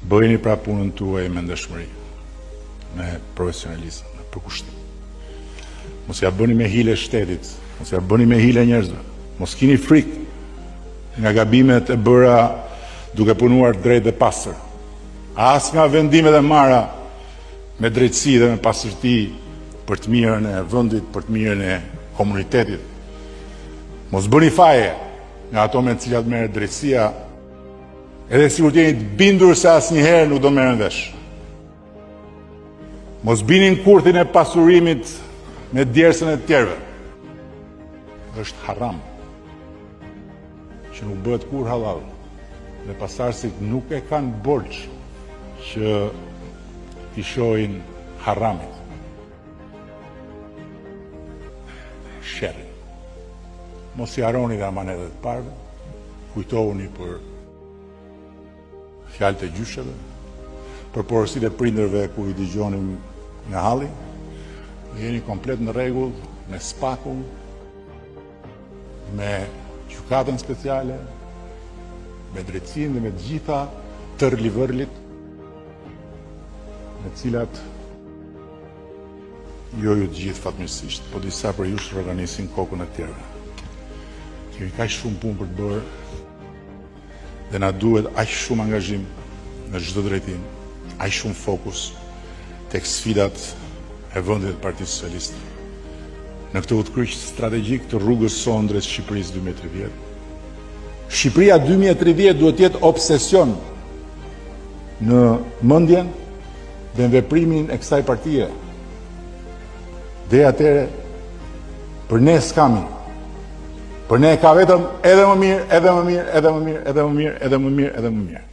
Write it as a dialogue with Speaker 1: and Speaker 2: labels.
Speaker 1: Bëjeni pra punën tuaj me ndeshmëri, me profesionalizëm, me përkushtim. Mos ja bëni me hile shtetit, mos ja bëni me hile njerëzve. Mos keni frikë nga gabimet e bëra duke punuar drejt dhe pastër. As nga vendimet e marra me drejtësi dhe me pastërti për të mirën e vendit, për të mirën e komunitetit. Mos bëni faje nga ato me të cilat merret drejtësia, edhe sikur të jeni të bindur se asnjëherë nuk do merren vesh. Mos bini në kurthin e pasurimit me djersën e tjerëve. Është haram, që nuk bëhet kur halal, dhe pasardhësit nuk e kanë borxh që t'i shohin haramit. Sherrin. Mos i harroni dhe amanetet e parëve, kujtohuni për fjalët e gjysheve, për porositë e prindërve ku i dëgjonim nga halli, jeni komplet në rregull me spakun, me gjykatën speciale, me drejtsinë dhe me të gjitha tërlivërlit, me cilat jo ju të gjithë fatmirësisht, po disa për ju shorganisin kokën e tjerëve. Kemi kaq shumë punë për të bërë dhe na duhet aq shumë angazhim në çdo drejtim, aq shumë fokus tek sfidat e vendit të Partisë Socialiste në këtë udhëheqës strategjik të rrugës sonë drejt Shqipërisë 2030. Shqipëria 2030 duhet të jetë obsesion në mendjen dhe në veprimin e kësaj partie. Dhe atëre për ne s'kami. Për ne ka vetëm edhe më mirë, edhe më mirë, edhe më mirë, edhe më mirë, edhe më mirë, edhe më mirë.